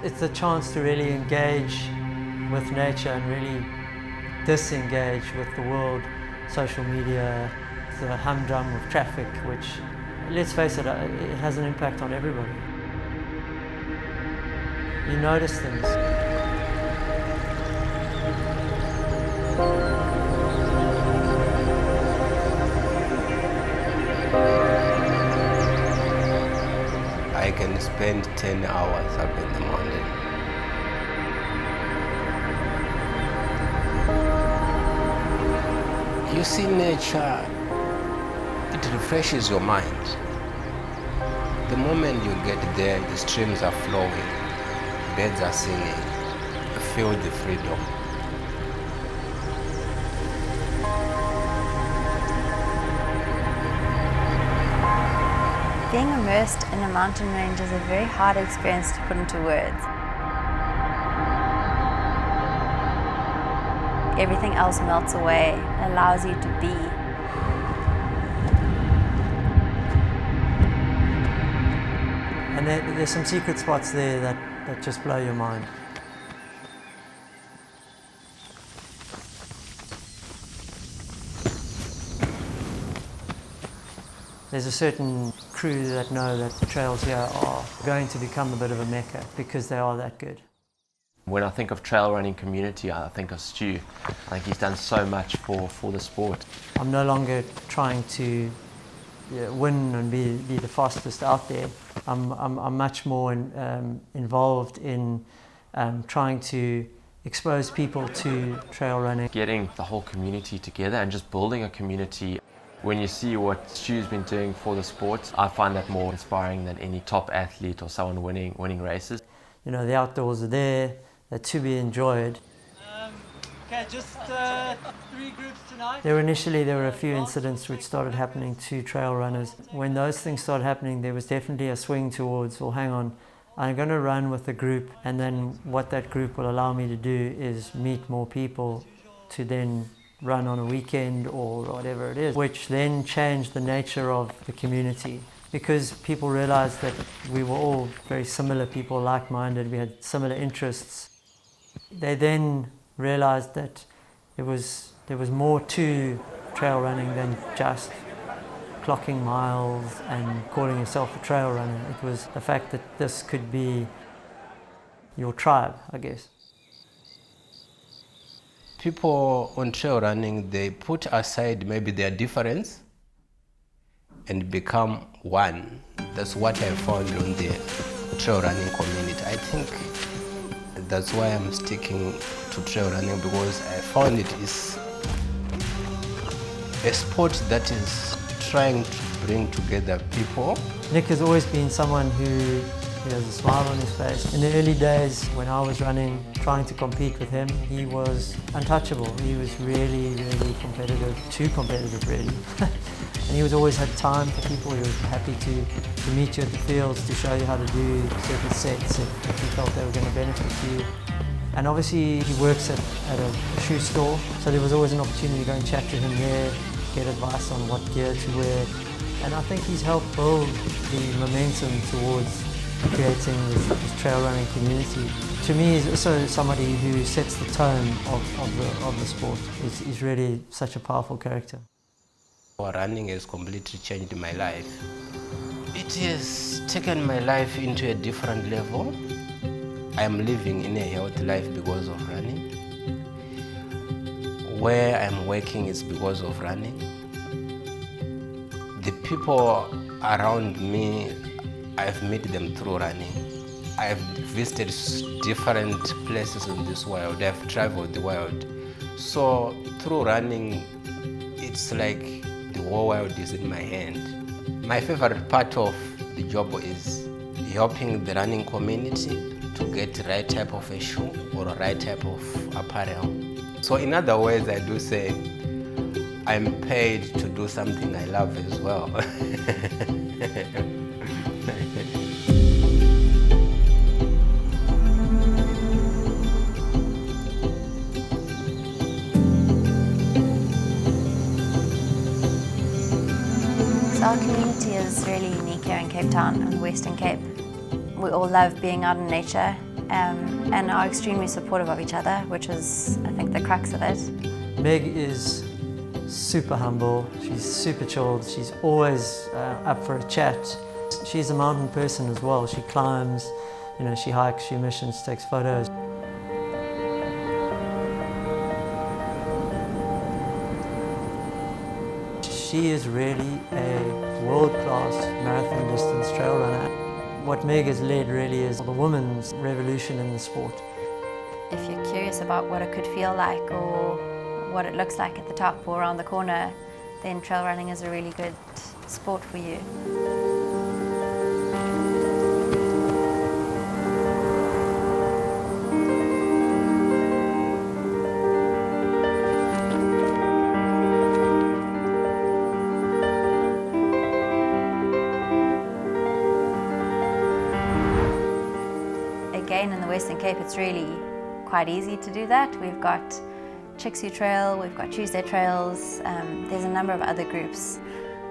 It's a chance to really engage with nature and really disengage with the world, social media, the humdrum of traffic, which, let's face it, it has an impact on everybody. You notice things. I can spend 10 hours up in the mountain. You see nature, it refreshes your mind. The moment you get there, the streams are flowing, birds are singing, you feel the freedom. Being immersed in a mountain range is a very hard experience to put into words. Everything else melts away, allows you to be. And there's some secret spots there that just blow your mind. There's a certain crew that know that the trails here are going to become a bit of a mecca because they are that good. When I think of trail running community, I think of Stu. I think he's done so much for the sport. I'm no longer trying to win and be the fastest out there. I'm much more involved in trying to expose people to trail running. Getting the whole community together and just building a community. When you see what Stu's been doing for the sport, I find that more inspiring than any top athlete or someone winning races. You know, the outdoors are there, they're to be enjoyed. Okay, just 3 groups tonight. There were a few incidents which started happening to trail runners. When those things started happening, there was definitely a swing towards, well, hang on, I'm going to run with a group, and then what that group will allow me to do is meet more people to then run on a weekend or whatever it is, which then changed the nature of the community because people realized that we were all very similar people, like-minded, we had similar interests. They then realized that there was more to trail running than just clocking miles and calling yourself a trail runner. It was the fact that this could be your tribe, I guess. People on trail running, they put aside maybe their difference and become one. That's what I found on the trail running community. I think that's why I'm sticking to trail running, because I found it is a sport that is trying to bring together people. Nick has always been someone who has a smile on his face. In the early days when I was running, trying to compete with him, he was untouchable. He was really, really competitive, too competitive really. And he always had time for people. He was happy to meet you at the fields, to show you how to do certain sets if he felt they were going to benefit you. And obviously he works at a shoe store, so there was always an opportunity to go and chat to him there, get advice on what gear to wear. And I think he's helped build the momentum towards creating this trail running community. To me, he's also somebody who sets the tone of the sport. He's really such a powerful character. Running has completely changed my life. It has taken my life into a different level. I am living in a healthy life because of running. Where I'm working is because of running. The people around me, I've met them through running. I've visited different places in this world. I've traveled the world. So through running, it's like the whole world is in my hand. My favorite part of the job is helping the running community to get the right type of a shoe or the right type of apparel. So in other words, I do say I'm paid to do something I love as well. So our community is really unique here in Cape Town and Western Cape. We all love being out in nature, and are extremely supportive of each other, which is, I think, the crux of it. Meg is super humble, she's super chilled, she's always up for a chat. She's a mountain person as well. She climbs, she hikes, she missions, takes photos. She is really a world-class marathon distance trail runner. What Meg has led really is the women's revolution in the sport. If you're curious about what it could feel like or what it looks like at the top or around the corner, then trail running is a really good sport for you. Again, in the Western Cape, it's really quite easy to do that. We've got Chickasee Trail, we've got Tuesday Trails, there's a number of other groups.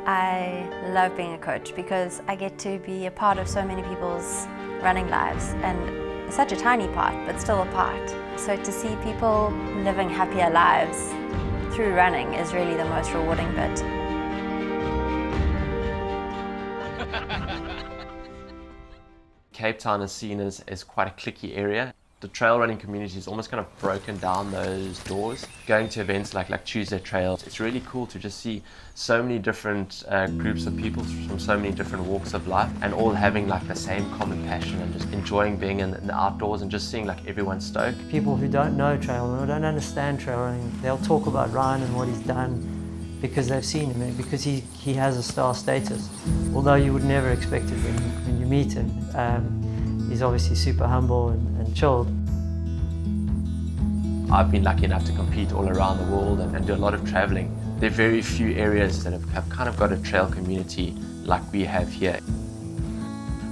I love being a coach because I get to be a part of so many people's running lives, and such a tiny part, but still a part. So to see people living happier lives through running is really the most rewarding bit. Cape Town is seen as quite a cliquey area. The trail running community is almost kind of broken down those doors. Going to events like Tuesday Trails, it's really cool to just see so many different groups of people from so many different walks of life, and all having like the same common passion and just enjoying being in the outdoors and just seeing like everyone stoked. People who don't know trail running or don't understand trail running, they'll talk about Ryan and what he's done because they've seen him, because he has a star status. Although you would never expect it when you meet him. He's obviously super humble and chilled. I've been lucky enough to compete all around the world and do a lot of traveling. There are very few areas that have kind of got a trail community like we have here.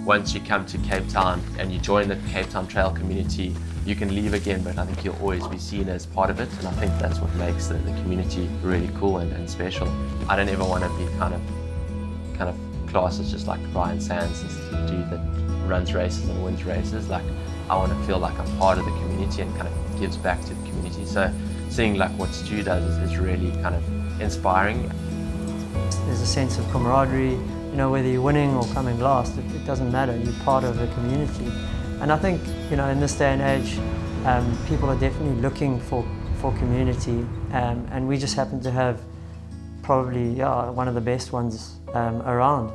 Once you come to Cape Town and you join the Cape Town trail community, you can leave again, but I think you'll always be seen as part of it, and I think that's what makes the community really cool and special. I don't ever want to be kind of classed as just like Ryan Sands, this dude that runs races and wins races. Like, I want to feel like I'm part of the community and kind of gives back to the community. So seeing like what Stu does is really kind of inspiring. There's a sense of camaraderie, whether you're winning or coming last, it doesn't matter, you're part of the community. And I think, in this day and age, people are definitely looking for community, and we just happen to have probably one of the best ones around.